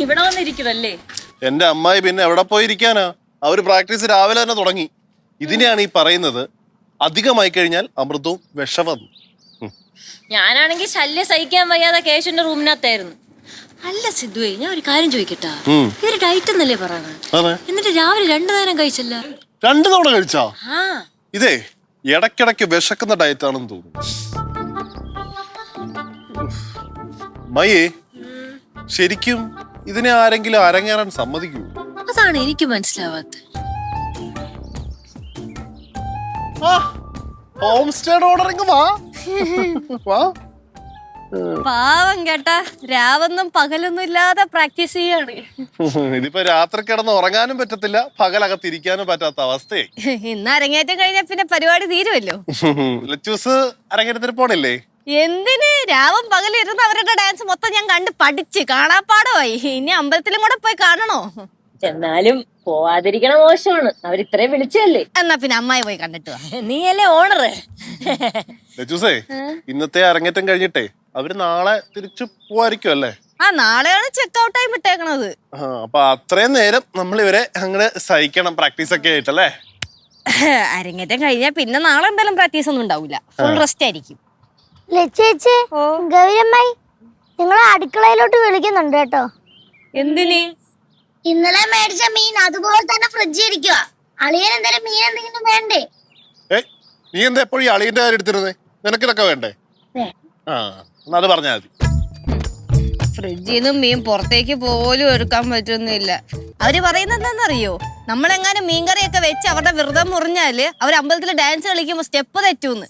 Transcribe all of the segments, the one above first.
ഇവിടെ വന്നിരിക്കുന്നല്ലേ? എന്റെ അമ്മായി പിന്നെ എവിടെ പോയിരിക്കാനാ? അവര് പ്രാക്ടീസ് രാവിലെ തന്നെ തുടങ്ങി. ഇതിനെയാണ് ഈ പറയുന്നത്, അധികമായി കഴിഞ്ഞാൽ അമൃതവും വിഷവന്നു. ഞാനാണെങ്കിൽ ശല്യം സഹിക്കാൻ വയ്യാതെ കേശുന്റെ റൂമിനകത്തായിരുന്നു. അല്ല സിദ്ധുവേ, ഞാൻ ഒരു കാര്യം ചോദിക്കട്ടാ? ഇവര് ഡയറ്റ് എന്നല്ലേ പറയണത്, എന്നിട്ട് രാവിലെ 2 നേരം കഴിച്ചല്ല? 2 തവണ കഴിച്ചാ? ഇതേ ഇടയ്ക്കിടയ്ക്ക് വിശക്കുന്ന ഡയറ്റ് ആണെന്ന് തോന്നുന്നു. മയ്യേ, ശരിക്കും ഇതിനെ ആരെങ്കിലും അരങ്ങേറാൻ സമ്മതിക്കൂ? അതാണ് എനിക്ക് മനസ്സിലാവാത്ത. ഹോം സ്റ്റേ ഓർഡറിങ് വാ. പാവം കേട്ടാ, രാവൊന്നും പകലൊന്നും ഇല്ലാതെ പ്രാക്ടീസ് ചെയ്യാണ്. ഇതിപ്പോ രാത്രി കിടന്ന് ഉറങ്ങാനും പറ്റത്തില്ല, പകലകത്തിരിക്കാനും പറ്റാത്ത അവസ്ഥയെ. ഇന്ന് അരങ്ങേറ്റം കഴിഞ്ഞാൽ പിന്നെ പരിപാടി തീരുമല്ലോ. ലച്ചൂസ് അരങ്ങേറ്റത്തിന് പോണില്ലേ? എന്തിന്? രാവും പകലും ഇരുന്ന് അവരുടെ ഡാൻസ് മൊത്തം ഞാൻ കണ്ട് പഠിച്ച് കാണാപ്പാടമായി. ഇനി അമ്പലത്തിലും കൂടെ പോയി കാണണോ? എന്നാലും പോവാതിരിക്കണ മോശമാണ്, അവരിത്രയും വിളിച്ചല്ലേ. എന്നാ പിന്നെ അമ്മായി പോയി കണ്ടിട്ട് നീയല്ലേ ഓണറ്. ലച്ചൂസേ, ഇന്നത്തെ അരങ്ങേറ്റം കഴിഞ്ഞിട്ടേ അവര് നാളെ തിരിച്ചു പോവായിരിക്കും അല്ലേ? നാളെയാണ് ചെക്ക് ഔട്ട് ടൈം ഇട്ടേക്കണത്. അപ്പൊ അത്രയും നേരം നമ്മൾ ഇവരെ അങ്ങനെ സഹിക്കണം, പ്രാക്ടീസ് ഒക്കെ ആയിട്ടല്ലേ? അരങ്ങേറ്റം കഴിഞ്ഞാൽ പിന്നെ നാളെ എന്തായാലും പ്രാക്ടീസ് ഒന്നും ഉണ്ടാവില്ല, ഫുൾ റെസ്റ്റ് ആയിരിക്കും. ലച്ചേച്ചി, ഗൗരമ്മായി നിങ്ങളെ അടുക്കളയിലോട്ട് വിളിക്കുന്നുണ്ട് കേട്ടോ. എന്തിന്? ഇന്നലെ മേടിച്ച മീൻ അതുപോലെ തന്നെ ഫ്രിഡ്ജിൽ ഇരിക്കുക. അളിയൻ എന്തായാലും മീൻ എന്തെങ്കിലും വേണ്ടേ? നീ എന്താ എപ്പോഴും അളിയന്റെ കാര്യം എടുത്തിരുന്നേ? നിനക്കിതൊക്കെ വേണ്ടേ? അത് പറഞ്ഞാൽ മതി. ഫ്രിഡ്ജിൽ നിന്നും മീൻ പുറത്തേക്ക് പോലും എടുക്കാൻ പറ്റുന്നില്ല. അവര് പറയുന്നത് എന്താണെന്നറിയോ? നമ്മളെങ്ങാനും മീൻകറിയൊക്കെ വെച്ച് അവരുടെ വ്രതം മുറിഞ്ഞാല് അവർ അമ്പലത്തിൽ ഡാൻസ് കളിക്കുമ്പോ സ്റ്റെപ്പ് തെറ്റൂന്ന്.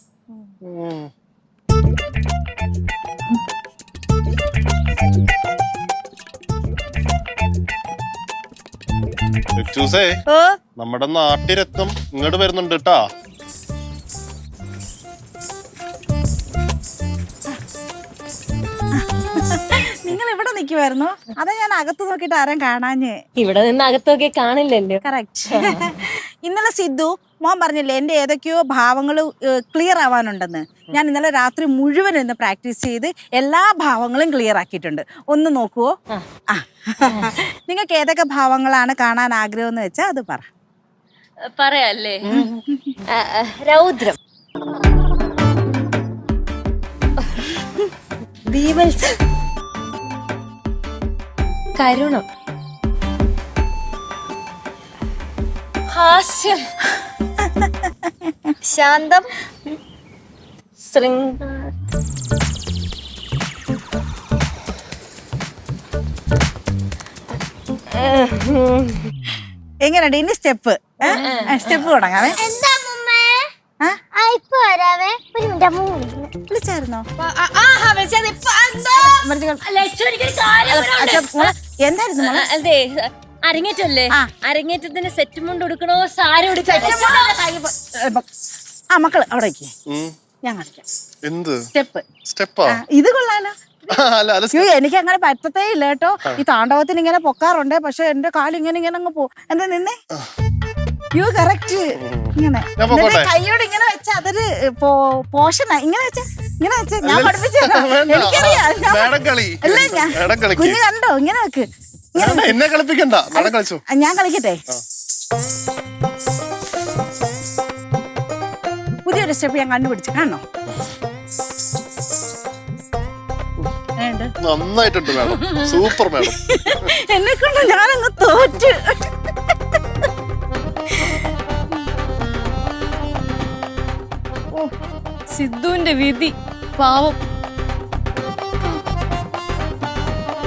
നമ്മുടെ നാട്ടിരത്നം ഇങ്ങോട്ട് വരുന്നുണ്ട് കേട്ടാ. നിങ്ങൾ ഇവിടെ നിൽക്കുമായിരുന്നു, അതാ ഞാൻ അകത്ത് നോക്കിട്ട് ആരും കാണാഞ്ഞേ. ഇവിടെ നിന്ന് അകത്തൊക്കെ കാണില്ലല്ലോ. കറക്റ്റ്. ഇന്നലെ സിദ്ധു മോൻ പറഞ്ഞില്ലേ എന്റെ ഏതൊക്കെയോ ഭാവങ്ങൾ ക്ലിയർ ആവാനുണ്ടെന്ന്. ഞാൻ ഇന്നലെ രാത്രി മുഴുവൻ ഇന്ന് പ്രാക്ടീസ് ചെയ്ത് എല്ലാ ഭാവങ്ങളും ക്ലിയർ ആക്കിയിട്ടുണ്ട്. ഒന്ന് നോക്കുവോ? നിങ്ങൾക്ക് ഏതൊക്കെ ഭാവങ്ങളാണ് കാണാൻ ആഗ്രഹം എന്ന് വെച്ചാൽ അത് പറയാല്ലേ. രൗദ്രം, ബീവത്സം, കരുണം, ഹാസ്യം, ശാന്തം, ശൃംഗാരം. എങ്ങനെയുണ്ട് ഇനി സ്റ്റെപ്പ്? സ്റ്റെപ്പ് തുടങ്ങാവേ. വിളിച്ചായിരുന്നോ? എന്തായിരുന്നു? അതെ, അരങ്ങേറ്റല്ലേ? അരങ്ങേറ്റത്തിന് സെറ്റ് മുണ്ട് കൊടുക്കണോ സാരി ആ മക്കള് അവിടെ ഞാൻ കാണിക്കാം. സ്റ്റെപ്പ് ഇത് കൊള്ളാലോ. എനിക്ക് അങ്ങനെ പറ്റത്തേ ഇല്ല കേട്ടോ. ഈ താണ്ഡവത്തിന് ഇങ്ങനെ പൊക്കാറുണ്ട്, പക്ഷെ എന്റെ കാല് ഇങ്ങനെ ഇങ്ങനെ അങ്ങ് പോകും. എന്താ നിന്നെ കറക്റ്റ് ഇങ്ങനെ കൈയോട് ഇങ്ങനെ വെച്ച അതൊരു പോഷനാ. ഇങ്ങനെ വെച്ച ഞാൻ പഠിപ്പിച്ച എനിക്കറിയാം. കുഞ്ഞ് കണ്ടോ? ഇങ്ങനെ വെക്ക്. ഞാൻ കളിക്കട്ടെ. പുതിയൊരു സ്റ്റെപ്പ് ഞാൻ കണ്ടുപിടിച്ചു, കാണോ? നന്നായിട്ടുണ്ട് മാഡം, സൂപ്പർ മാഡം. എന്നെ കൊണ്ട് ഞാനങ്ങ് തോറ്റ്. സിദ്ധുവിന്റെ വിധി പാവം.